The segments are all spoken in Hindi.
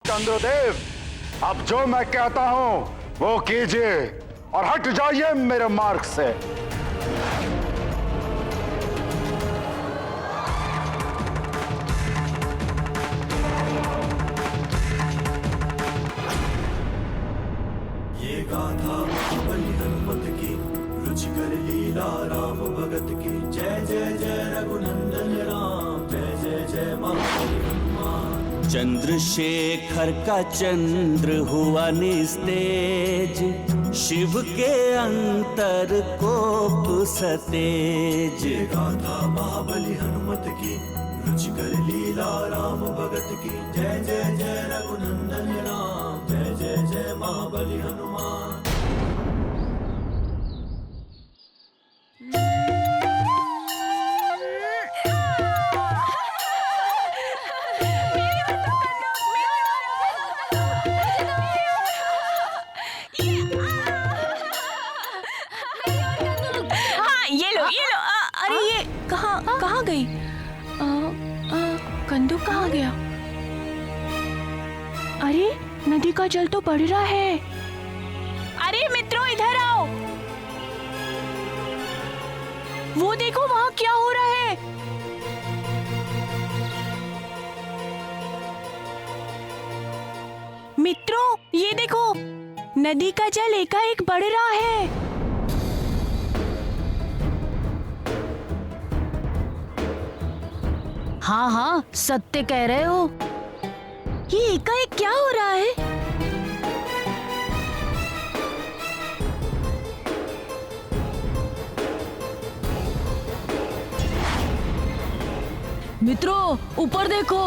चंद्रदेव, अब जो मैं कहता हूं वो कीजिए और हट जाइए मेरे मार्ग से। ये गाथा महाबली हनुमत की, रुचिकर लीला राम भगत की। जय जय जय रघुनंदन राम, जय जय जय महाबली हनुमान। चंद्रशेखर का चंद्र हुआ निस्तेज, शिव के अंतर कोप सतेज। ये गाथा महाबली हनुमत की, रुचिकर लीला राम भगत की। जय जय जय रघुनंदन राम, जय जय जय महाबली हनुमान। अरे ये कहाँ गई? कंदूक कहाँ गया? अरे नदी का जल तो बढ़ रहा है। अरे मित्रों इधर आओ, वो देखो वहाँ क्या हो रहा है। मित्रों ये देखो, नदी का जल एकाएक बढ़ रहा है। हाँ हाँ सत्य कह रहे हो। ये एकाएक क्या हो रहा है? मित्रों ऊपर देखो,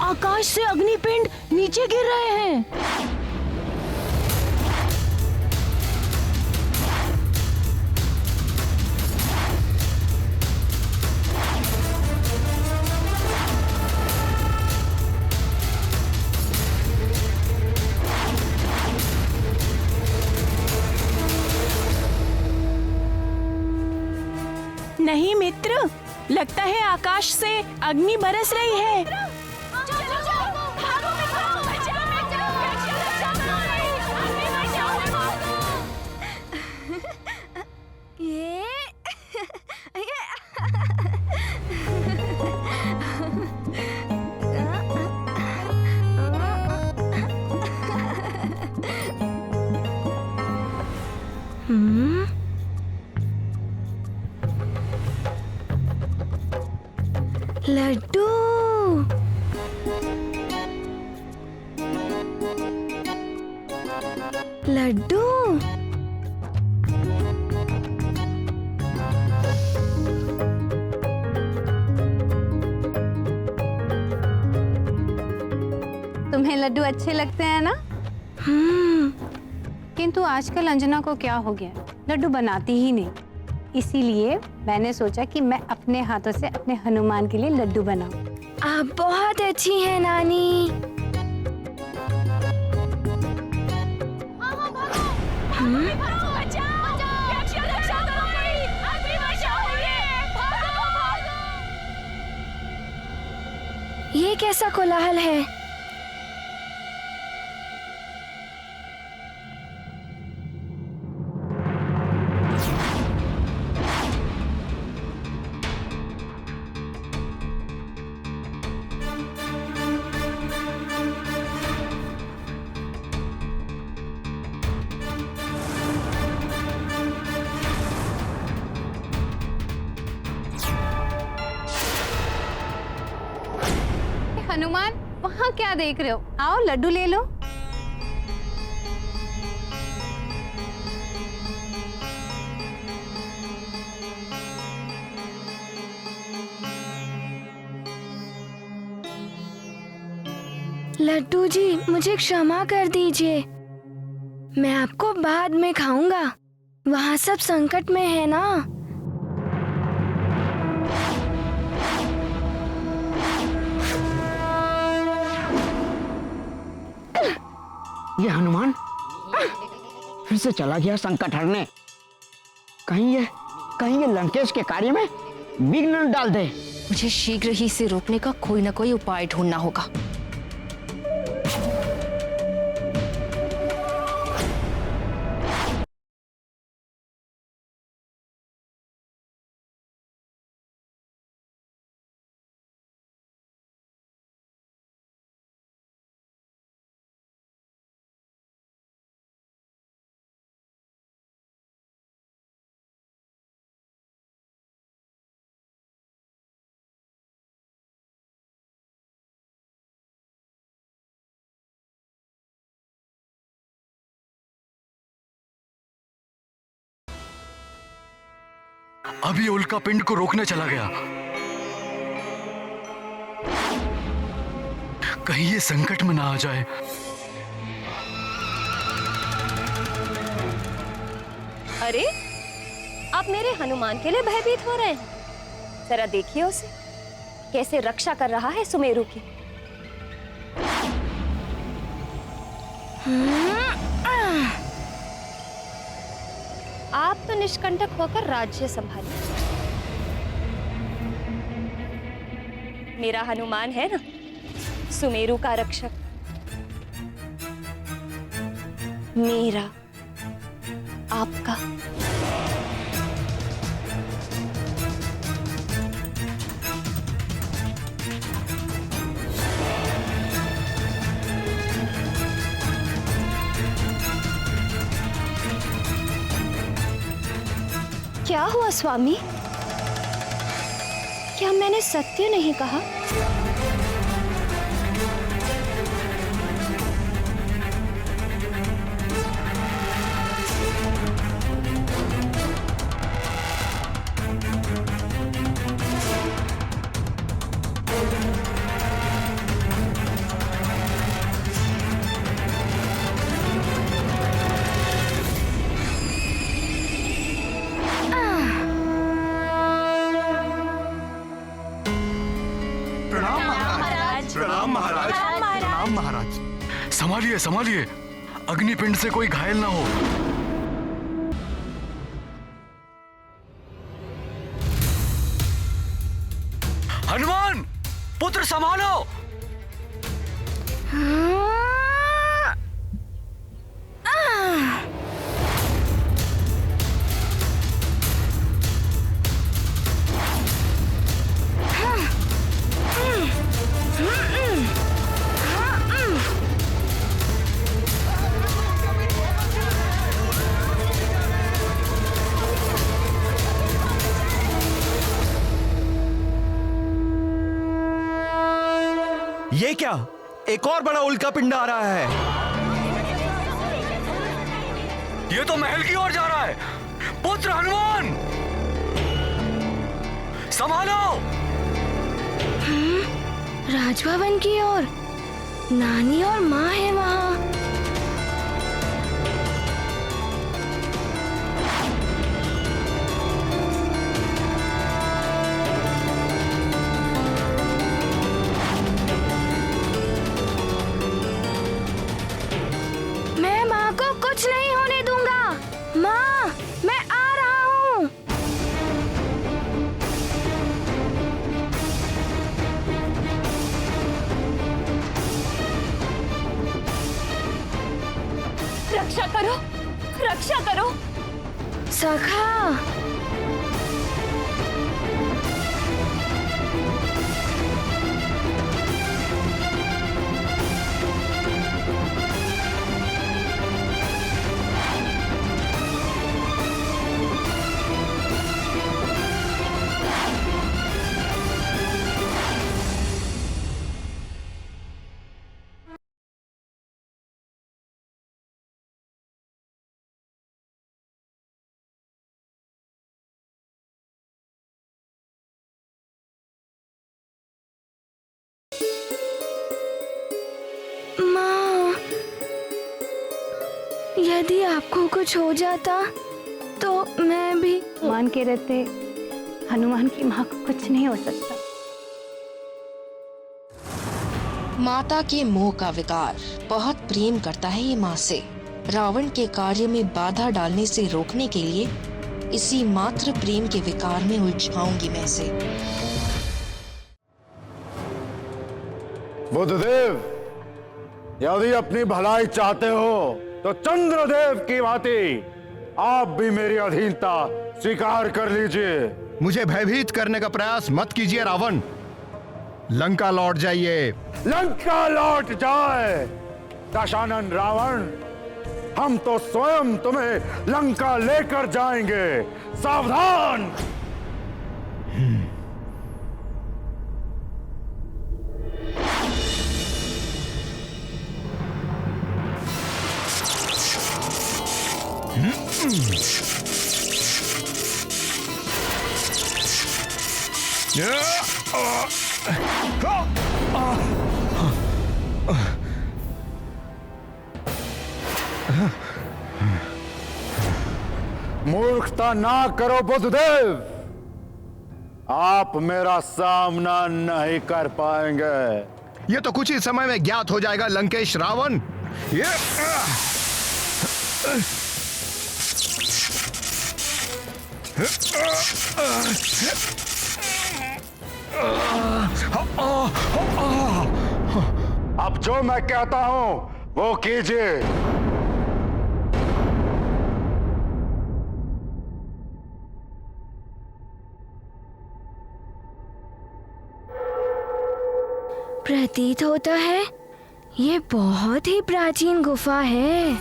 आकाश से अग्निपिंड नीचे गिर रहे हैं। नहीं मित्र, लगता है आकाश से अग्नि बरस रही है। लड्डू, लड्डू, तुम्हें लड्डू अच्छे लगते हैं ना? किंतु आजकल अंजना को क्या हो गया, लड्डू बनाती ही नहीं। इसीलिए मैंने सोचा कि मैं अपने हाथों से अपने हनुमान के लिए लड्डू बनाऊं। आप बहुत अच्छी हैं नानी। ये कैसा कोलाहल है? हनुमान वहाँ क्या देख रहे हो? आओ लड्डू ले लो। लड्डू जी मुझे क्षमा कर दीजिए, मैं आपको बाद में खाऊंगा। वहाँ सब संकट में है ना। ये हनुमान फिर से चला गया संकट हरने। कहीं ये लंकेश के कार्य में विघ्न डाल दे। मुझे शीघ्र ही इसे रोकने का कोई ना कोई उपाय ढूंढना होगा। अभी उल्का पिंड को रोकने चला गया। कहीं ये संकट में ना आ जाए। अरे, आप मेरे हनुमान के लिए भयभीत हो रहे हैं? जरा देखिए उसे, कैसे रक्षा कर रहा है सुमेरु की। आप तो निष्कंटक होकर राज्य संभालिए। मेरा हनुमान है ना, सुमेरु का रक्षक। मेरा, आपका। क्या हुआ स्वामी? क्या मैंने सत्य नहीं कहा? प्रणाम महाराज। प्रणाम महाराज। संभालिए संभालिए, अग्निपिंड से कोई घायल ना हो। हनुमान पुत्र संभालो। ये क्या? एक और बड़ा उल्का पिंड आ रहा है। ये तो महल की ओर जा रहा है। पुत्र हनुमान संभालो। राजभवन की ओर। नानी और माँ है वहाँ। कुछ नहीं होने दूंगा। माँ, मैं आ रहा हूँ। रक्षा करो, रक्षा करो। सखा, यदि आपको कुछ हो जाता तो मैं भी। मान के रहते हनुमान की माँ को कुछ नहीं हो सकता। माता के मोह का विकार बहुत प्रेम करता है ये माँ से। रावण के कार्य में बाधा डालने से रोकने के लिए इसी मात्र प्रेम के विकार में उलझाऊंगी मैं इसे। बुद्धदेव, यदि अपनी भलाई चाहते हो तो चंद्रदेव की भांति आप भी मेरी अधीनता स्वीकार कर लीजिए। मुझे भयभीत करने का प्रयास मत कीजिए रावण। लंका लौट जाइए। लंका लौट जाए दशानन रावण, हम तो स्वयं तुम्हें लंका लेकर जाएंगे। सावधान। मूर्खता ना करो बुद्धदेव, आप मेरा सामना नहीं कर पाएंगे। ये तो कुछ ही समय में ज्ञात हो जाएगा लंकेश रावण। अब जो मैं कहता हूं वो कीजिए। प्रतीत होता है ये बहुत ही प्राचीन गुफा है।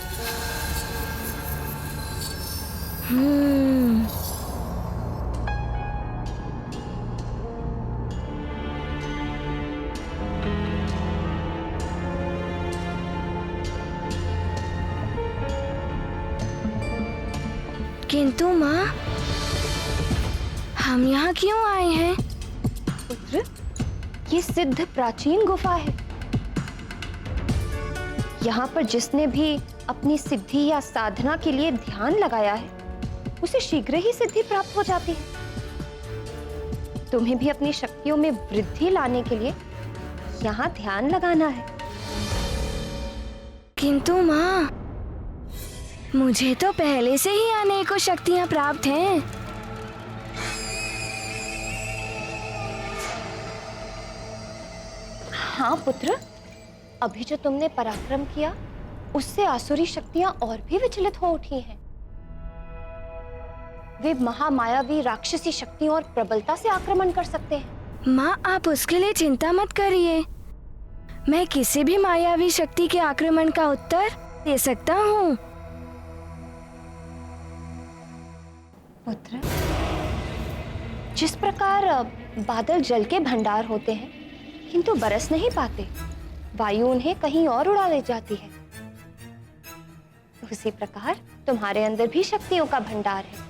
किंतु माँ, हम यहाँ क्यों आए हैं? पुत्र, ये सिद्ध प्राचीन गुफा है। यहाँ पर जिसने भी अपनी सिद्धि या साधना के लिए ध्यान लगाया है, उसे शीघ्र ही सिद्धि प्राप्त हो जाती है। तुम्हें भी अपनी शक्तियों में वृद्धि लाने के लिए यहाँ ध्यान लगाना है। किंतु माँ, मुझे तो पहले से ही अनेकों शक्तियाँ प्राप्त हैं। हाँ पुत्र, अभी जो तुमने पराक्रम किया उससे आसुरी शक्तियां और भी विचलित हो उठी हैं। वे महामायावी राक्षसी शक्तियों और प्रबलता से आक्रमण कर सकते हैं। माँ, आप उसके लिए चिंता मत करिए। मैं किसी भी मायावी शक्ति के आक्रमण का उत्तर दे सकता हूँ। पुत्र, जिस प्रकार बादल जल के भंडार होते हैं किंतु बरस नहीं पाते, वायु उन्हें कहीं और उड़ा ले जाती है, उसी प्रकार तुम्हारे अंदर भी शक्तियों का भंडार है।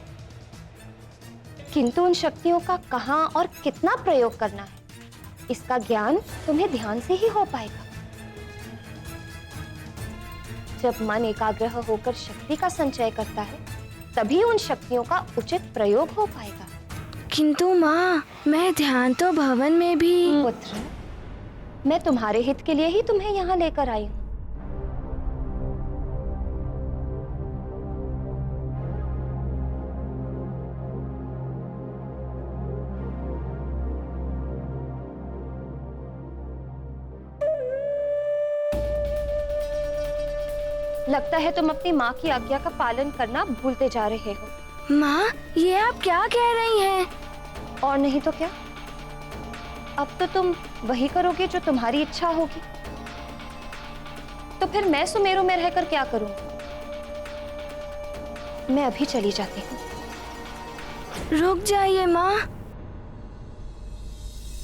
किंतु उन शक्तियों का कहाँ और कितना प्रयोग करना है, इसका ज्ञान तुम्हें ध्यान से ही हो पाएगा। जब मन एकाग्र होकर शक्ति का संचय करता है, तभी उन शक्तियों का उचित प्रयोग हो पाएगा। किंतु माँ, मैं ध्यान तो भवन में भी। पुत्र, मैं तुम्हारे हित के लिए ही तुम्हें यहाँ लेकर आई हूँ। लगता है तुम अपनी माँ की आज्ञा का पालन करना भूलते जा रहे हो। माँ, ये आप क्या कह रही हैं? और नहीं तो क्या, अब तो तुम वही करोगे जो तुम्हारी इच्छा होगी। तो फिर मैं सुमेरु में रहकर क्या करूं? मैं अभी चली जाती हूँ। रुक जाइए माँ।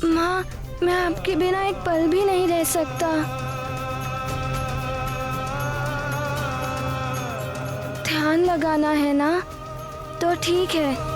माँ, मैं आपके बिना एक पल भी नहीं रह सकता। ध्यान लगाना है ना, तो ठीक है।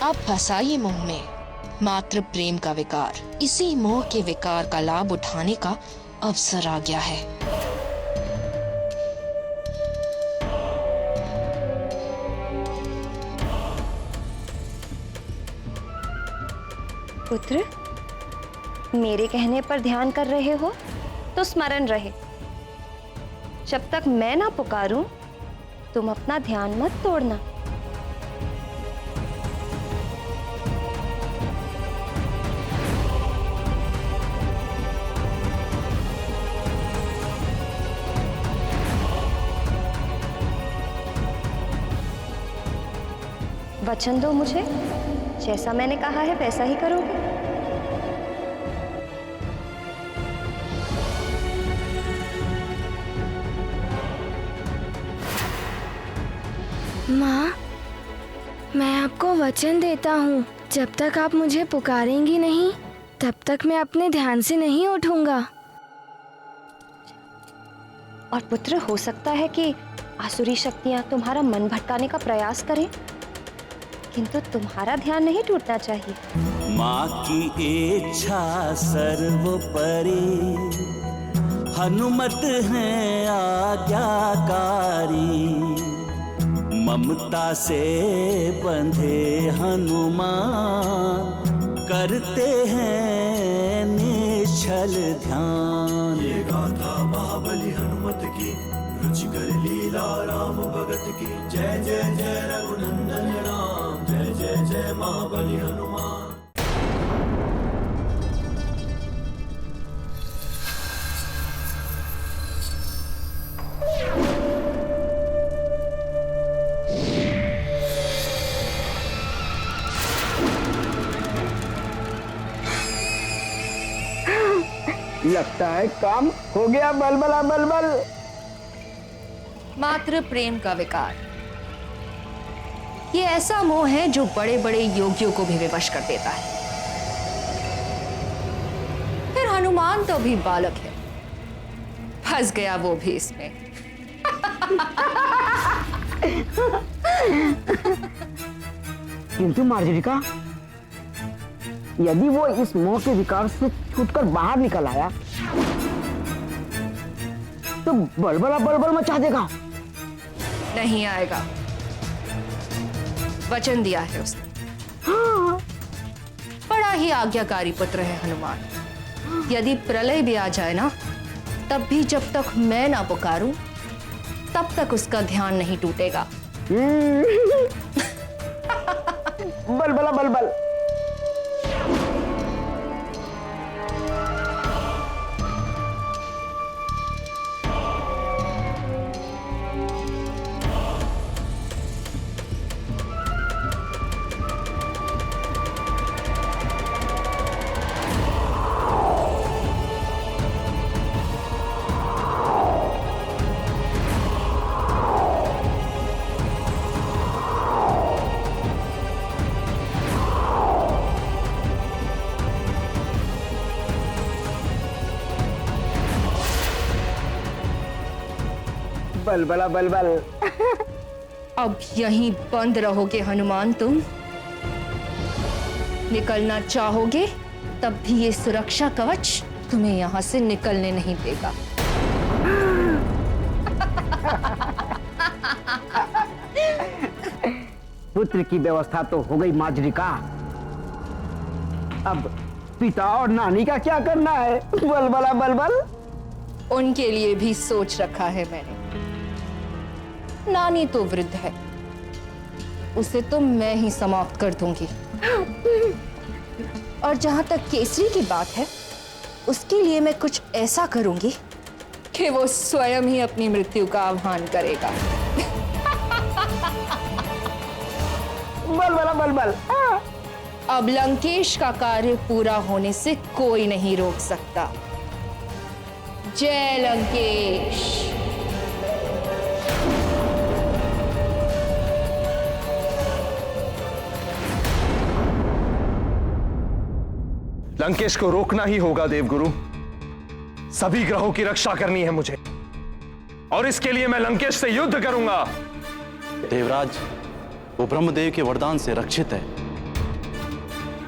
अब फंसा ये मोह में मात्र प्रेम का विकार। इसी मोह के विकार का लाभ उठाने का अवसर आ गया है। पुत्र, मेरे कहने पर ध्यान कर रहे हो तो स्मरण रहे, जब तक मैं ना पुकारूं तुम अपना ध्यान मत तोड़ना। वचन दो मुझे, जैसा मैंने कहा है वैसा ही करोगे। माँ, मैं आपको वचन देता हूँ, जब तक आप मुझे पुकारेंगी नहीं तब तक मैं अपने ध्यान से नहीं उठूंगा। और पुत्र, हो सकता है कि आसुरी शक्तियां तुम्हारा मन भटकाने का प्रयास करें, किंतु तुम्हारा ध्यान नहीं टूटना चाहिए। माँ की इच्छा सर्वोपरि, हनुमत है आज्ञाकारी। ममता से बंधे हनुमान, करते हैं निश्चल ध्यान। ये गाथा महाबली हनुमत की, रुचिकर लीला राम भगत की। जय जय जय रघुनंदन राम, जय जय जय महाबली हनुमान। लगता है काम हो गया। बलबला बलबल। मात्र प्रेम का विकार, ये ऐसा मोह है जो बड़े बड़े योगियों को भी विवश कर देता है। फिर हनुमान तो भी बालक है, फंस गया वो भी इसमें। किंतु मार्जरिका, यदि वो इस मोह के विकार से छूटकर बाहर निकल आया तो बलबला बलबल मचा देगा। नहीं आएगा, वचन दिया है उसने। हाँ। बड़ा ही आज्ञाकारी पुत्र है हनुमान। यदि प्रलय भी आ जाए ना, तब भी जब तक मैं ना पुकारूं तब तक उसका ध्यान नहीं टूटेगा। बलबला बलबल। बलबला बलबल। अब यहीं बंद रहोगे हनुमान तुम। निकलना चाहोगे तब भी ये सुरक्षा कवच तुम्हें यहां से निकलने नहीं देगा। पुत्र की व्यवस्था तो हो गई मार्जरिका, अब पिता और नानी का क्या करना है? बलबला बलबल। उनके लिए भी सोच रखा है मैंने। नानी तो वृद्ध है, उसे तो मैं ही समाप्त कर दूंगी। और जहां तक केसरी की बात है, उसके लिए मैं कुछ ऐसा करूंगी कि वो स्वयं ही अपनी मृत्यु का आह्वान करेगा। बलबला बलबल। अब लंकेश का कार्य पूरा होने से कोई नहीं रोक सकता। जय लंकेश। लंकेश को रोकना ही होगा देवगुरु। सभी ग्रहों की रक्षा करनी है मुझे, और इसके लिए मैं लंकेश से युद्ध करूंगा। देवराज, वो ब्रह्मदेव के वरदान से रक्षित है।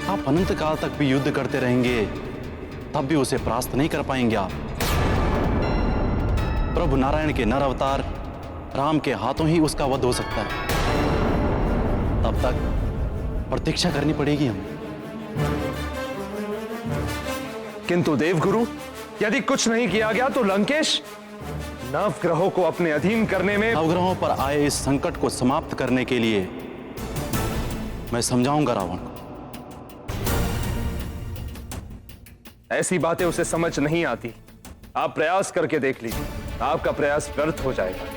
आप अनंत काल तक भी युद्ध करते रहेंगे तब भी उसे परास्त नहीं कर पाएंगे आप। प्रभु नारायण के नर अवतार राम के हाथों ही उसका वध हो सकता है। तब तक प्रतीक्षा करनी पड़ेगी हमें। किंतु देवगुरु, यदि कुछ नहीं किया गया तो लंकेश नवग्रहों को अपने अधीन करने में, नवग्रहों पर आए इस संकट को समाप्त करने के लिए मैं समझाऊंगा रावण को। ऐसी बातें उसे समझ नहीं आती। आप प्रयास करके देख लीजिए, आपका प्रयास व्यर्थ हो जाएगा।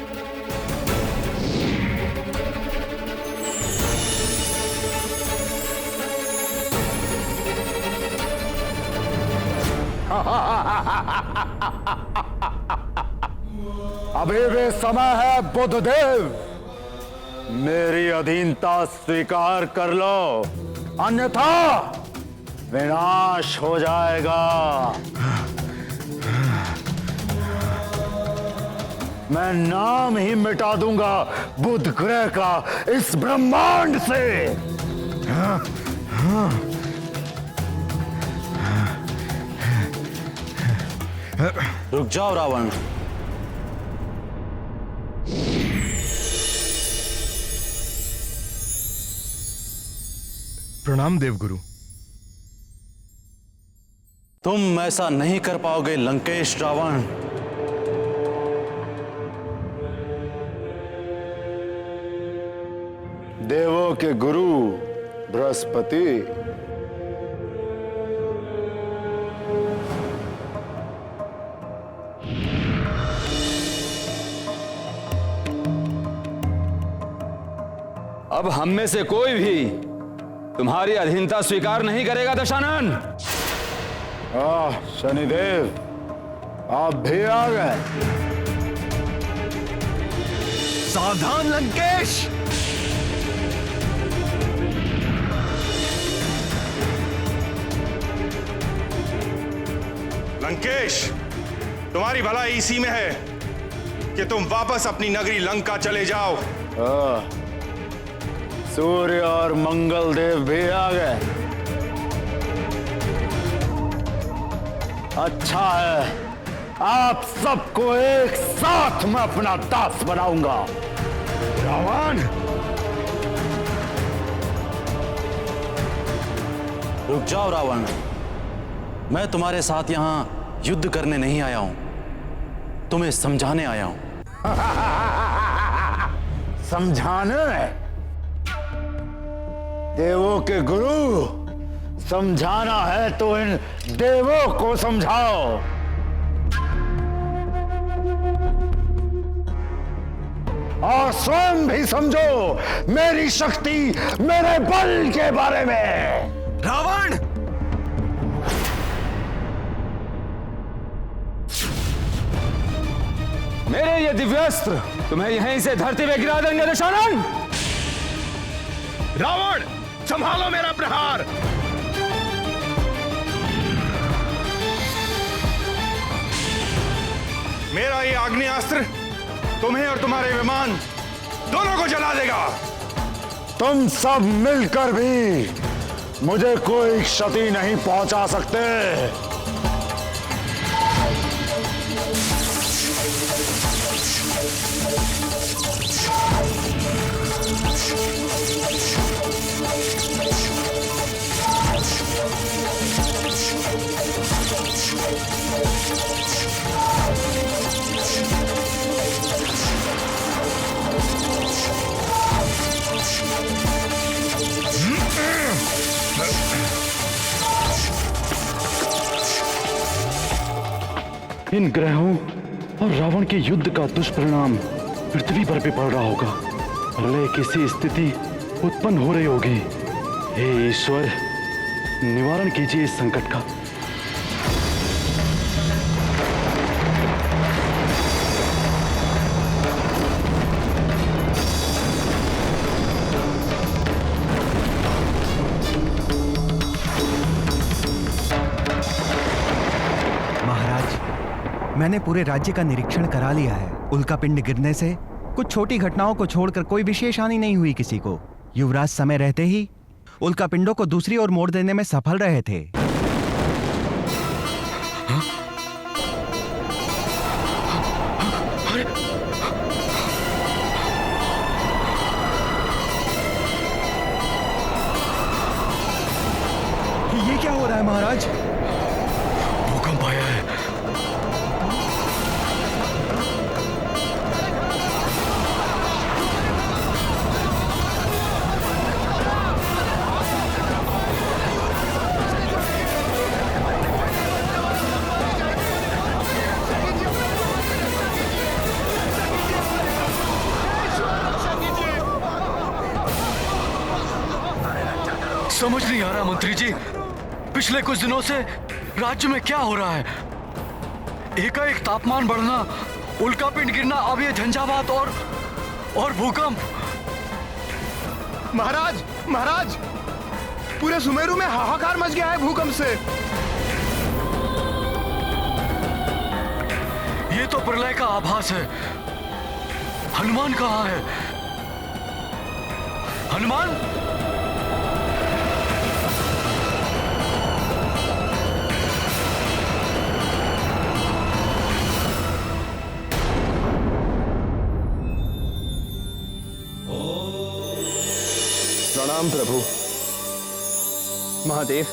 अभी भी समय है बुद्धदेव, मेरी अधीनता स्वीकार कर लो, अन्यथा विनाश हो जाएगा। मैं नाम ही मिटा दूंगा बुध ग्रह का इस ब्रह्मांड से। रुक जाओ रावण। प्रणाम देवगुरु। तुम ऐसा नहीं कर पाओगे लंकेश रावण। देवों के गुरु बृहस्पति, अब हम में से कोई भी तुम्हारी अधीनता स्वीकार नहीं करेगा दशानन। शनिदेव आप भी आ गए। सावधान लंकेश। लंकेश, तुम्हारी भलाई इसी में है कि तुम वापस अपनी नगरी लंका चले जाओ। सूर्य और मंगल देव भी आ गए। अच्छा है, आप सबको एक साथ में अपना दास बनाऊंगा। रावण, रुक जाओ रावण। मैं तुम्हारे साथ यहां युद्ध करने नहीं आया हूं, तुम्हें समझाने आया हूं। समझाने? देवों के गुरु, समझाना है तो इन देवों को समझाओ। और स्वयं भी समझो मेरी शक्ति, मेरे बल के बारे में। रावण, मेरे ये दिव्यास्त्र तुम्हें यहीं से धरती पे गिरा देंगे दशानन। रावण, संभालो मेरा प्रहार। मेरा ये आग्नेयास्त्र तुम्हें और तुम्हारे विमान दोनों को जला देगा। तुम सब मिलकर भी मुझे कोई क्षति नहीं पहुंचा सकते। इन ग्रहों और रावण के युद्ध का दुष्परिणाम पृथ्वी पर भी पड़ रहा होगा। प्रलय किसी स्थिति उत्पन्न हो रही होगी। हे ईश्वर, निवारण कीजिए इस संकट का। मैंने पूरे राज्य का निरीक्षण करा लिया है। उल्कापिंड गिरने से कुछ छोटी घटनाओं को छोड़कर कोई विशेष हानि नहीं हुई किसी को। युवराज समय रहते ही उल्कापिंडों को दूसरी ओर मोड़ देने में सफल रहे थे। ये क्या हो रहा है महाराज? समझ नहीं आ रहा मंत्री जी, पिछले कुछ दिनों से राज्य में क्या हो रहा है। एकाएक तापमान बढ़ना, उल्कापिंड गिरना, अब ये झंझावात और भूकंप। महाराज, महाराज, पूरे सुमेरु में हाहाकार मच गया है भूकंप से। ये तो प्रलय का आभास है। हनुमान कहाँ है? हनुमान? प्रणाम प्रभु। महादेव,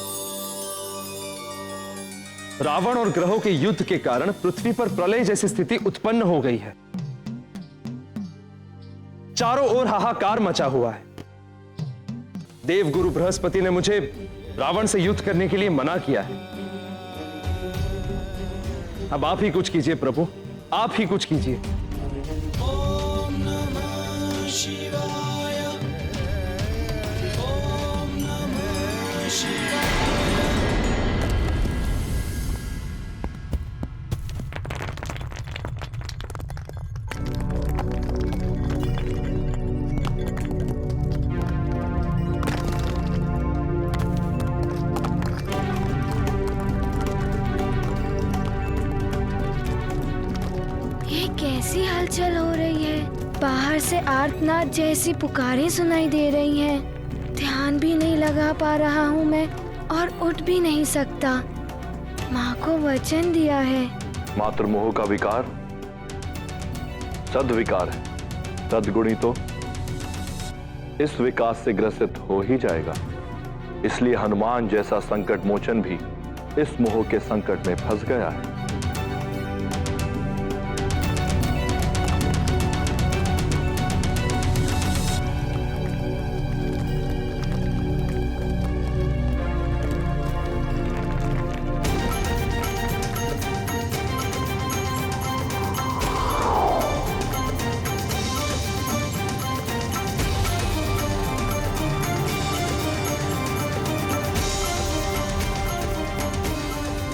रावण और ग्रहों के युद्ध के कारण पृथ्वी पर प्रलय जैसी स्थिति उत्पन्न हो गई है। चारों ओर हाहाकार मचा हुआ है। देवगुरु बृहस्पति ने मुझे रावण से युद्ध करने के लिए मना किया है। अब आप ही कुछ कीजिए प्रभु, आप ही कुछ कीजिए। कैसी हलचल हो रही है। बाहर से आर्तनाद जैसी पुकारें सुनाई दे रही हैं। ध्यान भी नहीं लगा पा रहा हूँ मैं और उठ भी नहीं सकता। माँ को वचन दिया है। मातृमोह का विकार सद्विकार है। सद्गुणी तो इस विकास से ग्रसित हो ही जाएगा। इसलिए हनुमान जैसा संकट मोचन भी इस मोह के संकट में फंस गया है।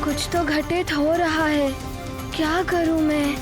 कुछ तो घटित हो रहा है। क्या करूं मैं?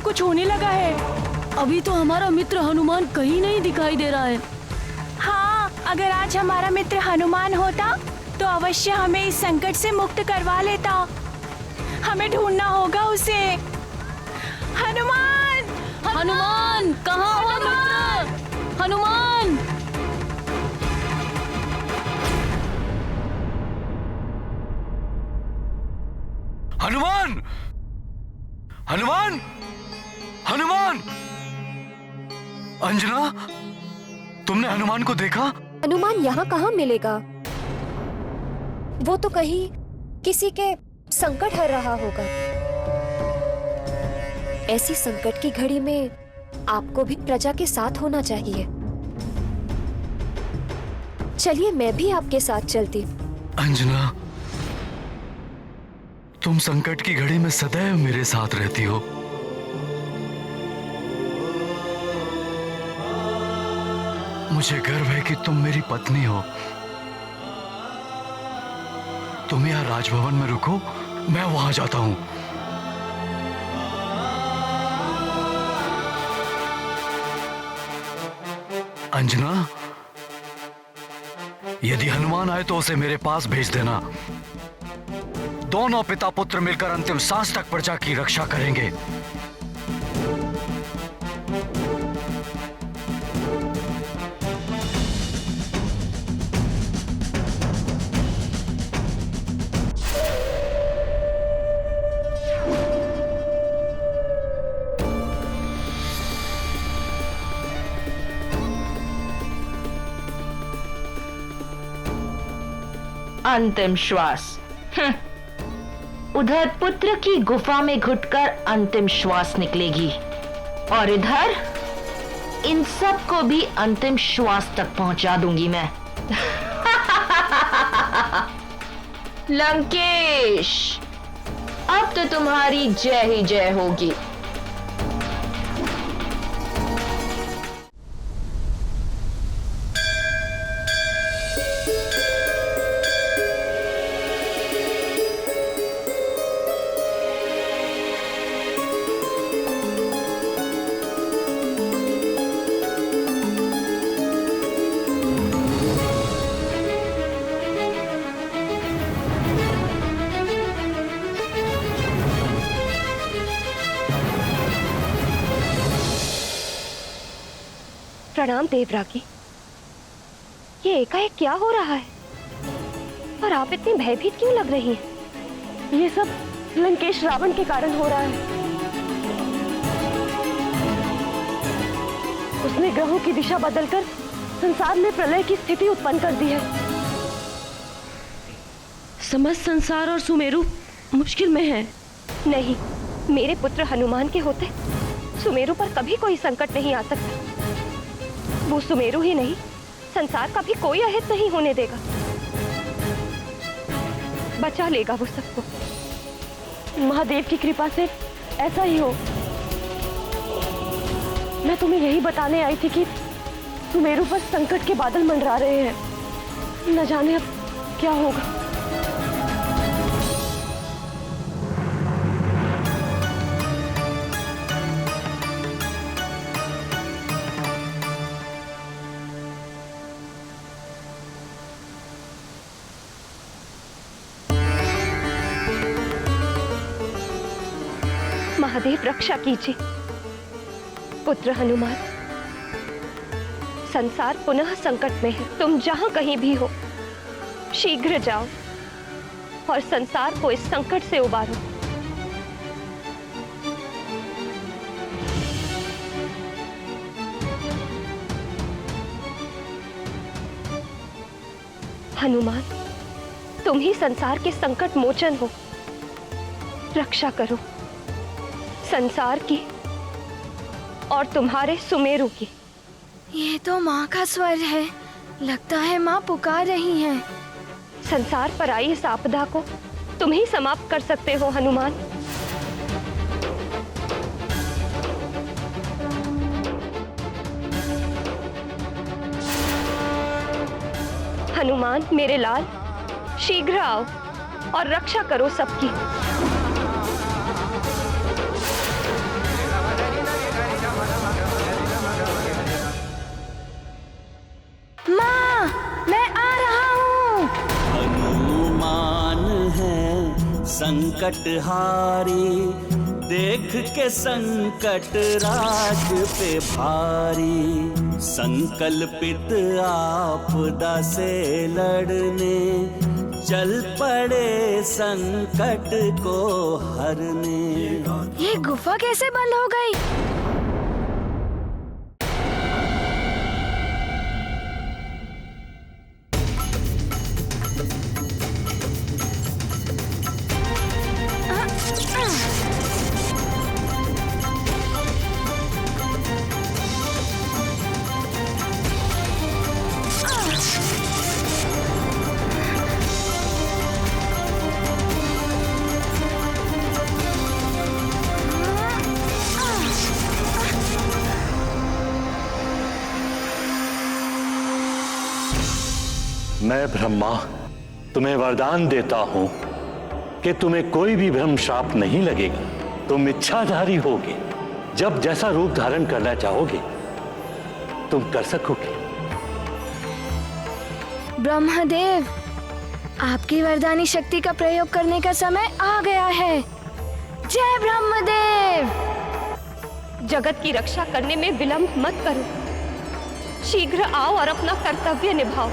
कुछ होने लगा है। अभी तो हमारा मित्र हनुमान कहीं नहीं दिखाई दे रहा है। हाँ, अगर आज हमारा मित्र हनुमान होता तो अवश्य हमें इस संकट से मुक्त करवा लेता। हमें ढूंढना होगा उसे। हनुमान! हनुमान कहाँ हो मित्र? हनुमान! हनुमान! हनुमान! हनुमान! अंजना, तुमने हनुमान को देखा? हनुमान यहाँ कहाँ मिलेगा? वो तो कहीं किसी के संकट हर रहा होगा। ऐसी संकट की घड़ी में आपको भी प्रजा के साथ होना चाहिए। चलिए मैं भी आपके साथ चलती। अंजना, तुम संकट की घड़ी में सदैव मेरे साथ रहती हो। मुझे गर्व है कि तुम मेरी पत्नी हो। तुम यहाँ राजभवन में रुको, मैं वहां जाता हूं। अंजना, यदि हनुमान आए तो उसे मेरे पास भेज देना। दोनों पिता पुत्र मिलकर अंतिम सांस तक प्रजा की रक्षा करेंगे। अंतिम श्वास। उधर पुत्र की गुफा में घुटकर अंतिम श्वास निकलेगी और इधर इन सब को भी अंतिम श्वास तक पहुंचा दूंगी मैं। लंकेश, अब तो तुम्हारी जय ही जय होगी। प्रणाम देवरागी। ये एकाएक क्या हो रहा है और आप इतनी भयभीत क्यों लग रही हैं? ये सब लंकेश रावण के कारण हो रहा है। उसने ग्रहों की दिशा बदलकर संसार में प्रलय की स्थिति उत्पन्न कर दी है। समस्त संसार और सुमेरु मुश्किल में है। नहीं, मेरे पुत्र हनुमान के होते सुमेरु पर कभी कोई संकट नहीं आ सकता। वो सुमेरु ही नहीं, संसार का भी कोई अहित नहीं होने देगा। बचा लेगा वो सबको। महादेव की कृपा से ऐसा ही हो। मैं तुम्हें यही बताने आई थी कि सुमेरु पर संकट के बादल मंडरा रहे हैं। न जाने अब क्या होगा। महादेव रक्षा कीजिए। पुत्र हनुमान, संसार पुनः संकट में है। तुम जहां कहीं भी हो, शीघ्र जाओ और संसार को इस संकट से उबारो। हनुमान, तुम ही संसार के संकट मोचन हो। रक्षा करो संसार की और तुम्हारे सुमेरु की। ये तो माँ का स्वर है। लगता है माँ पुकार रही हैं। संसार पर आई इस आपदा को तुम ही समाप्त कर सकते हो हनुमान। हनुमान मेरे लाल, शीघ्र आओ और रक्षा करो सबकी। माँ, मैं आ रहा हूँ। हनुमान है संकट हारी, देख के संकट राज पे भारी। संकल्पित आपदा से लड़ने, चल पड़े संकट को हरने। ये गुफा कैसे बंद हो गई? मैं ब्रह्मा तुम्हें वरदान देता हूं कि तुम्हें कोई भी भ्रम श्राप नहीं लगेगा। तुम इच्छाधारी होगे। जब जैसा रूप धारण करना चाहोगे तुम कर सकोगे। ब्रह्मदेव, आपकी वरदानी शक्ति का प्रयोग करने का समय आ गया है। जय ब्रह्मदेव। जगत की रक्षा करने में विलंब मत करो। शीघ्र आओ और अपना कर्तव्य निभाओ।